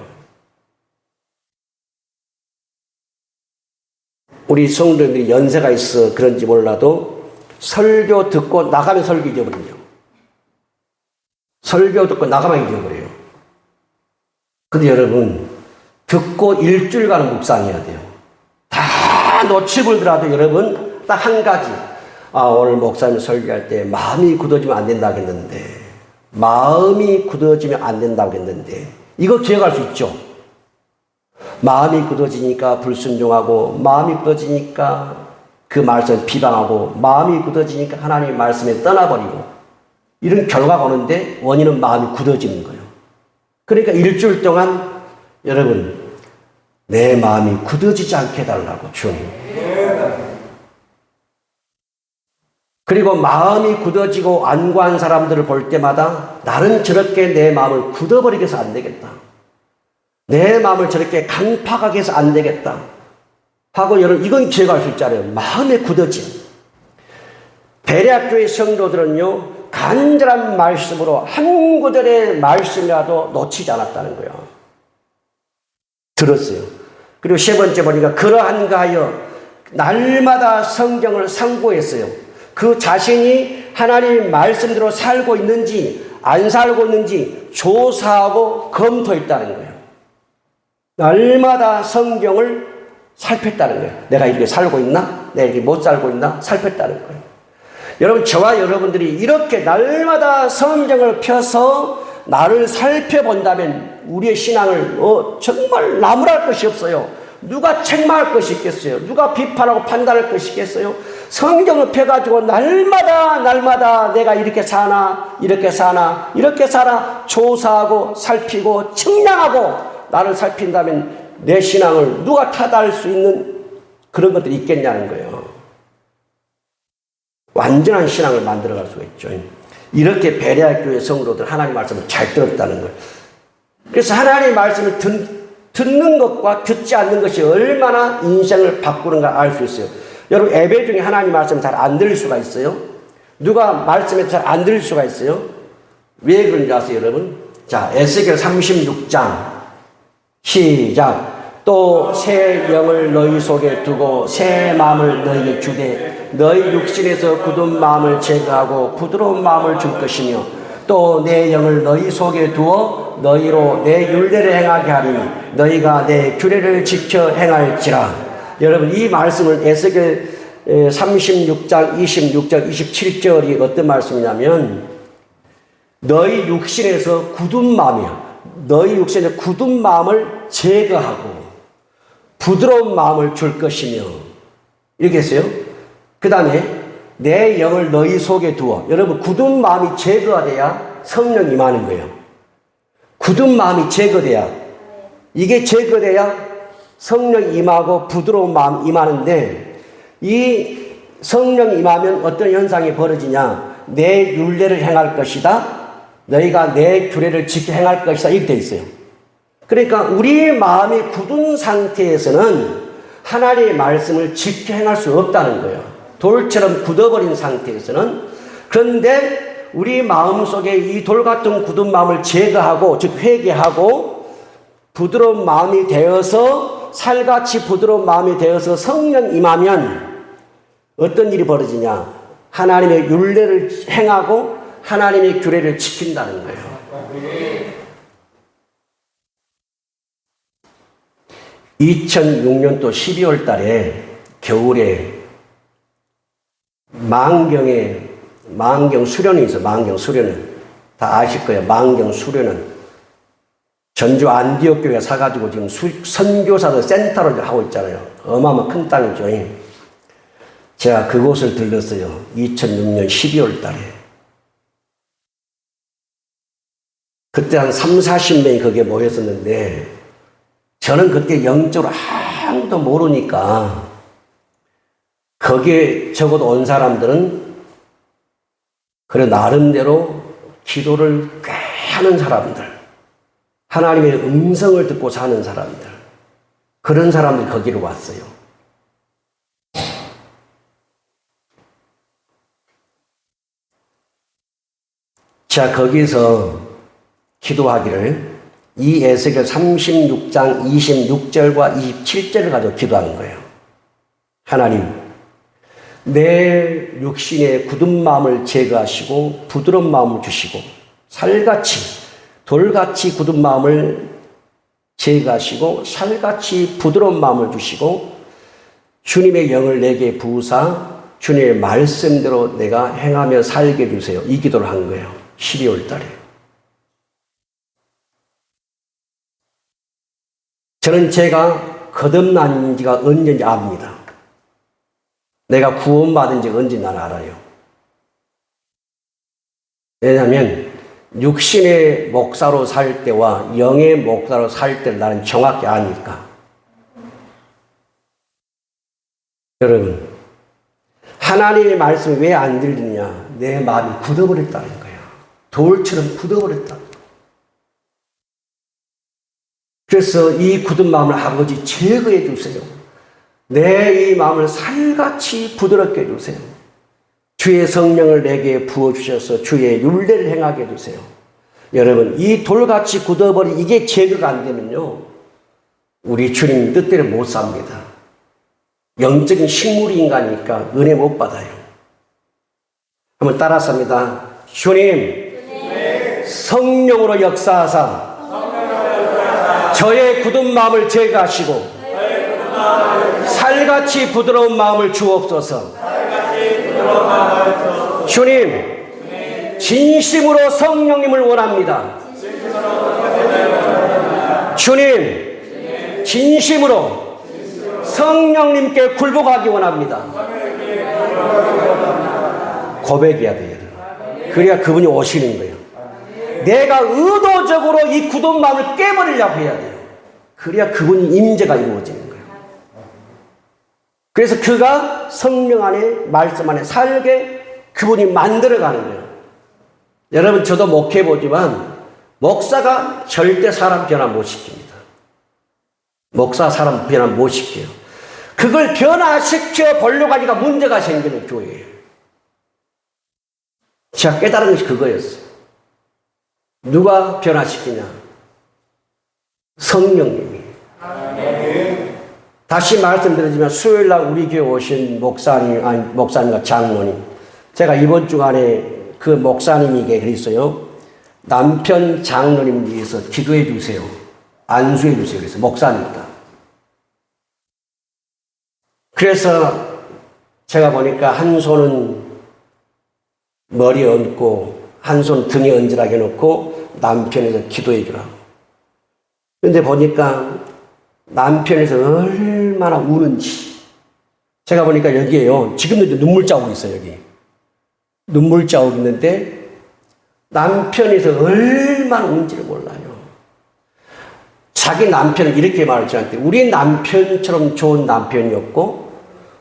우리 성도들이 연세가 있어 그런지 몰라도 설교 듣고 나가면 설교 잊어버린대요. 설교 듣고 나가면 잊어버려요. 근데 여러분, 듣고 일주일간 묵상해야 돼요. 다 놓치고더라도 여러분 딱 한 가지, 오늘 목사님 설교할 때 마음이 굳어지면 안 된다고 했는데, 마음이 굳어지면 안 된다고 했는데 이거 기억할 수 있죠? 마음이 굳어지니까 불순종하고, 마음이 굳어지니까 그 말씀을 비방하고, 마음이 굳어지니까 하나님의 말씀에 떠나버리고, 이런 결과가 오는데 원인은 마음이 굳어지는 거예요. 그러니까 일주일 동안 여러분 내 마음이 굳어지지 않게 해달라고 주님. 그리고 마음이 굳어지고 안구한 사람들을 볼 때마다 나는 저렇게 내 마음을 굳어버리게 해서 안 되겠다. 내 마음을 저렇게 강팍하게 해서 안 되겠다 하고, 여러분 이건 기억할 수 있잖아요. 마음의 굳어짐. 베레아 교회 성도들은요, 간절한 말씀으로 한 구절의 말씀이라도 놓치지 않았다는 거예요. 들었어요. 그리고 세 번째 보니까 그러한가 하여 날마다 성경을 상고했어요. 그 자신이 하나님 말씀대로 살고 있는지 안 살고 있는지 조사하고 검토했다는 거예요. 날마다 성경을 살폈다는 거예요. 내가 이렇게 살고 있나? 내가 이렇게 못 살고 있나? 살폈다는 거예요. 여러분, 저와 여러분들이 이렇게 날마다 성경을 펴서 나를 살펴본다면 우리의 신앙을 정말 나무랄 것이 없어요. 누가 책망할 것이 있겠어요? 누가 비판하고 판단할 것이 있겠어요? 성경을 펴가지고 날마다 내가 이렇게 사나 이렇게 사나 이렇게 살아 조사하고 살피고 측량하고 나를 살핀다면 내 신앙을 누가 타다할 수 있는 그런 것들이 있겠냐는 거예요. 완전한 신앙을 만들어갈 수가 있죠. 이렇게 베레아 교회 성도들 하나님 말씀을 잘 들었다는 거예요. 그래서 하나님 말씀을 듣는 것과 듣지 않는 것이 얼마나 인생을 바꾸는가 알 수 있어요. 여러분, 예배 중에 하나님 말씀 잘 안 들을 수가 있어요. 누가 말씀에 잘 안 들을 수가 있어요. 왜 그런지 아세요, 여러분? 자, 에스겔 36장 시작. 또 새 영을 너희 속에 두고 새 마음을 너희에게 주되 너희 육신에서 굳은 마음을 제거하고 부드러운 마음을 줄 것이며 또 내 영을 너희 속에 두어 너희로 내 율례를 행하게 하리니 너희가 내 규례를 지켜 행할지라. 여러분, 이 말씀을 에스겔 36장 26절 27절이 어떤 말씀이냐면 너희 육신에서 굳은 마음이야. 너희 육신의 굳은 마음을 제거하고 부드러운 마음을 줄 것이며 이렇게 했어요. 그 다음에 내 영을 너희 속에 두어. 여러분 굳은 마음이 제거가 돼야 성령 임하는 거예요. 굳은 마음이 제거돼야 이게 제거돼야 성령 임하고 부드러운 마음 임하는데 이 성령 임하면 어떤 현상이 벌어지냐. 내 율례를 행할 것이다. 너희가 내 규례를 지켜 행할 것이다. 이렇게 되어 있어요. 그러니까 우리 마음이 굳은 상태에서는 하나님의 말씀을 지켜 행할 수 없다는 거예요. 돌처럼 굳어버린 상태에서는. 그런데 우리 마음속에 이 돌 같은 굳은 마음을 제거하고 즉 회개하고 부드러운 마음이 되어서 살같이 부드러운 마음이 되어서 성령 임하면 어떤 일이 벌어지냐. 하나님의 율례를 행하고 하나님의 규례를 지킨다는 거예요. 2006년도 12월 달에 겨울에 망경 수련이 있어요. 망경 수련은. 다 아실 거예요. 망경 수련은. 전주 안디옥 교회가 사가지고 지금 선교사들 센터를 하고 있잖아요. 어마어마 큰 땅이죠. 제가 그곳을 들렀어요. 2006년 12월 달에. 그때 한 3, 40명이 거기에 모였었는데 저는 그때 영적으로 아무도 모르니까 거기에 적어도 온 사람들은 그래 나름대로 기도를 꽤 하는 사람들, 하나님의 음성을 듣고 사는 사람들, 그런 사람들이 거기로 왔어요. 자, 거기서 기도하기를 이 에스겔 36장 26절과 27절을 가지고 기도하는 거예요. 하나님, 내 육신의 굳은 마음을 제거하시고 부드러운 마음을 주시고 살같이 돌같이 굳은 마음을 제거하시고 살같이 부드러운 마음을 주시고 주님의 영을 내게 부으사 주님의 말씀대로 내가 행하며 살게 해주세요. 이 기도를 한 거예요. 12월 달에. 저는 제가 거듭난 지가 언제인지 압니다. 내가 구원받은 지가 언제인지 나는 알아요. 왜냐하면 육신의 목사로 살 때와 영의 목사로 살 때를 나는 정확히 아니까. 여러분, 하나님의 말씀이 왜 안 들리느냐? 내 마음이 굳어버렸다는 거예요. 돌처럼 굳어버렸다. 그래서 이 굳은 마음을 아버지 제거해 주세요. 내 이 마음을 살같이 부드럽게 해주세요. 주의 성령을 내게 부어주셔서 주의 율례를 행하게 해주세요. 여러분, 이 돌같이 굳어버린 이게 제거가 안 되면요, 우리 주님 뜻대로 못 삽니다. 영적인 식물 인간이니까 은혜 못 받아요. 한번 따라서 합니다. 주님, 성령으로 역사하사 저의 굳은 마음을 제거하시고 살같이 부드러운 마음을 주옵소서. 주님, 진심으로 성령님을 원합니다. 주님, 진심으로 성령님께 굴복하기 원합니다. 고백해야 돼요. 그래야 그분이 오시는 거예요. 내가 의도적으로 이 굳은 마음을 깨버리려고 해야 돼요. 그래야 그분이 임재가 이루어지는 거예요. 그래서 그가 성령 안에 말씀 안에 살게 그분이 만들어가는 거예요. 여러분, 저도 목회보지만 목사가 절대 사람 변화 못 시킵니다. 목사 사람 변화 못 시켜요. 그걸 변화시켜 보려고 하니까 문제가 생기는 교회예요. 제가 깨달은 것이 그거였어요. 누가 변화시키냐? 성령님이. 다시 말씀드리지만 수요일날 우리 교회 오신 목사님과 장로님, 제가 이번 주간에 그 목사님에게 그랬어요. 남편 장로님 위해서 기도해 주세요. 안수해 주세요. 그래서 목사님이다. 그래서 제가 보니까 한 손은 머리에 얹고 한 손 등에 얹으라게 놓고 남편에서 기도해 주라고. 근데 보니까 남편에서 얼마나 우는지. 제가 보니까 여기에요. 지금도 눈물 자국이 있어요, 여기. 눈물 자국이 있는데 남편에서 얼마나 우는지를 몰라요. 자기 남편은 이렇게 말하지 않대. 우리 남편처럼 좋은 남편이었고,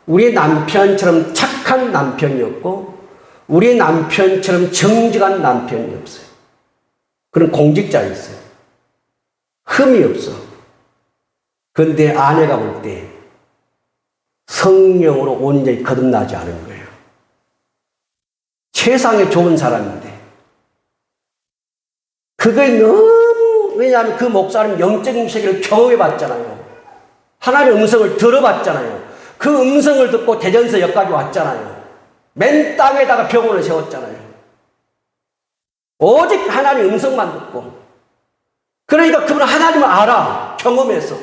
우리 남편처럼 착한 남편이었고, 우리 남편처럼 정직한 남편이 없어요. 그런 공직자였어요. 흠이 없어. 그런데 아내가 볼 때 성령으로 온전히 거듭나지 않은 거예요. 세상에 좋은 사람인데. 그게 너무, 왜냐하면 그 목사는 영적인 세계를 경험해 봤잖아요. 하나님의 음성을 들어봤잖아요. 그 음성을 듣고 대전서 여기까지 왔잖아요. 맨 땅에다가 병원을 세웠잖아요. 오직 하나님의 음성만 듣고. 그러니까 그분은 하나님을 알아. 경험해서.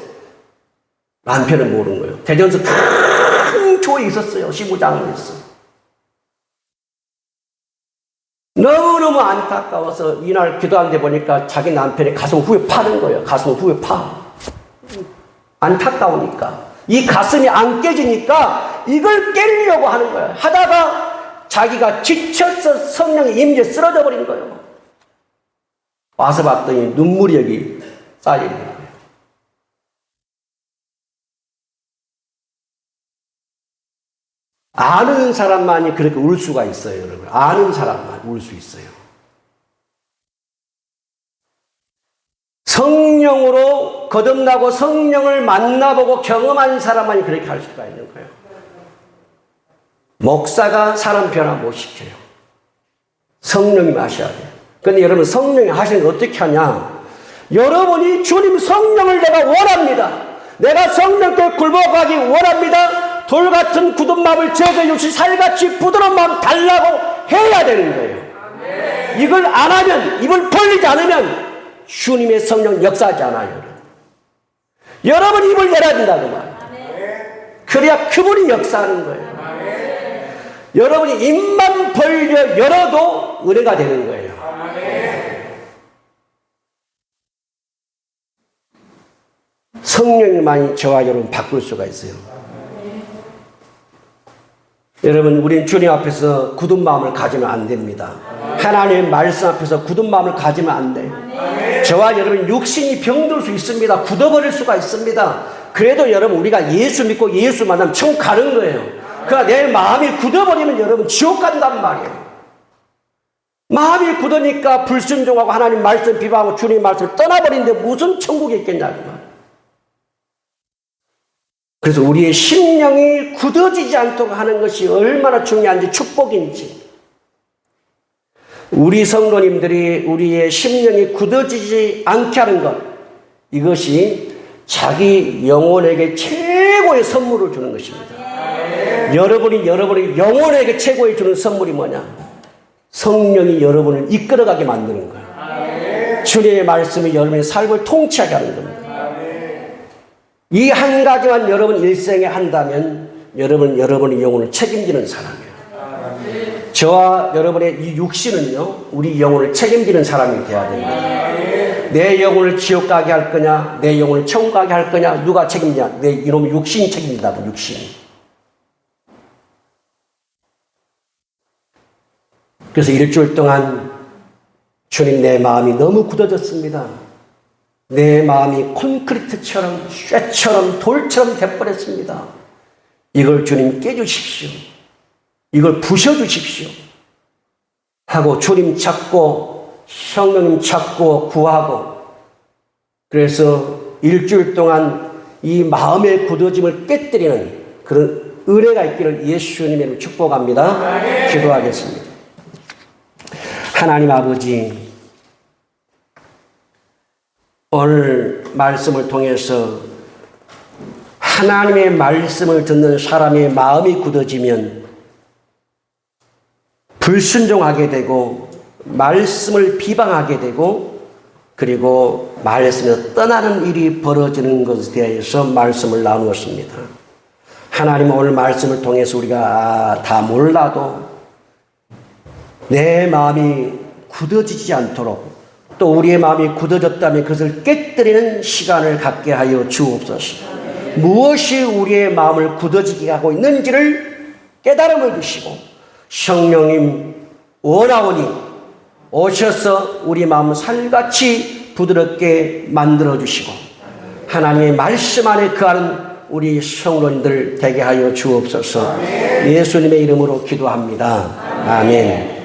남편은 모르는 거예요. 대전서 큰 교회 있었어요. 15장을 있어. 너무너무 안타까워서 이날 기도하는데 보니까 자기 남편이 가슴 후에 파는 거예요. 가슴 후에 파. 안타까우니까. 이 가슴이 안 깨지니까 이걸 깨려고 하는 거예요. 하다가 자기가 지쳐서 성령의 임재에 쓰러져 버린 거예요. 와서 봤더니 눈물이 여기 쌓여 있는 거예요. 아는 사람만이 그렇게 울 수가 있어요, 여러분. 아는 사람만 울 수 있어요. 성령으로 거듭나고 성령을 만나보고 경험한 사람만이 그렇게 할 수가 있는 거예요. 목사가 사람 변화 못 시켜요. 성령이 하셔야 돼요. 근데 여러분, 성령이 하시는 거 어떻게 하냐? 여러분이 주님 성령을 내가 원합니다. 내가 성령께 굴복하기 원합니다. 돌 같은 굳은 마음을 제거해 주시 살같이 부드러운 마음 달라고 해야 되는 거예요. 이걸 안 하면, 입을 벌리지 않으면 주님의 성령 역사하지 않아요. 여러분 입을 열어야 된다고 말이에요. 그래야 그분이 역사하는 거예요. 여러분이 입만 벌려 열어도 은혜가 되는 거예요. 성령만이 저와 여러분 바꿀 수가 있어요. 여러분, 우리는 주님 앞에서 굳은 마음을 가지면 안 됩니다. 하나님의 말씀 앞에서 굳은 마음을 가지면 안 돼요. 저와 여러분 육신이 병들 수 있습니다. 굳어버릴 수가 있습니다. 그래도 여러분 우리가 예수 믿고 예수 만나면 천국 가는 거예요. 그러나 내 마음이 굳어버리면 여러분 지옥 간단 말이에요. 마음이 굳으니까 불순종하고 하나님 말씀 비방하고 주님 말씀을 떠나버리는데 무슨 천국이 있겠냐고 말이에요. 그래서 우리의 심령이 굳어지지 않도록 하는 것이 얼마나 중요한지 축복인지. 우리 성도님들이 우리의 심령이 굳어지지 않게 하는 것, 이것이 자기 영혼에게 최고의 선물을 주는 것입니다. 여러분이 영혼에게 최고의 주는 선물이 뭐냐? 성령이 여러분을 이끌어가게 만드는 거예요. 주님의 말씀이 여러분의 삶을 통치하게 하는 겁니다. 이 한 가지만 여러분 일생에 한다면 여러분의 영혼을 책임지는 사람이에요. 저와 여러분의 이 육신은요, 우리 영혼을 책임지는 사람이 되어야 됩니다. 내 영혼을 지옥 가게 할 거냐, 내 영혼을 천국 가게 할 거냐, 누가 책임지냐? 내 이놈의 육신이 책임진다고, 육신. 그래서 일주일 동안 주님, 내 마음이 너무 굳어졌습니다. 내 마음이 콘크리트처럼, 쇠처럼, 돌처럼 돼버렸습니다. 이걸 주님 깨주십시오. 이걸 부셔주십시오. 하고 주님 찾고 성령님 찾고 구하고, 그래서 일주일 동안 이 마음의 굳어짐을 깨뜨리는 그런 은혜가 있기를 예수님의 축복합니다. 기도하겠습니다. 하나님 아버지, 오늘 말씀을 통해서 하나님의 말씀을 듣는 사람의 마음이 굳어지면 불순종하게 되고 말씀을 비방하게 되고 그리고 말씀에서 떠나는 일이 벌어지는 것에 대해서 말씀을 나누었습니다. 하나님, 오늘 말씀을 통해서 우리가 다 몰라도 내 마음이 굳어지지 않도록, 또 우리의 마음이 굳어졌다면 그것을 깨뜨리는 시간을 갖게 하여 주옵소서. 무엇이 우리의 마음을 굳어지게 하고 있는지를 깨달음을 주시고, 성령님 원하오니 오셔서 우리 마음 살같이 부드럽게 만들어 주시고, 하나님의 말씀 안에 거하는 우리 성도님들 되게 하여 주옵소서. 예수님의 이름으로 기도합니다. 아멘.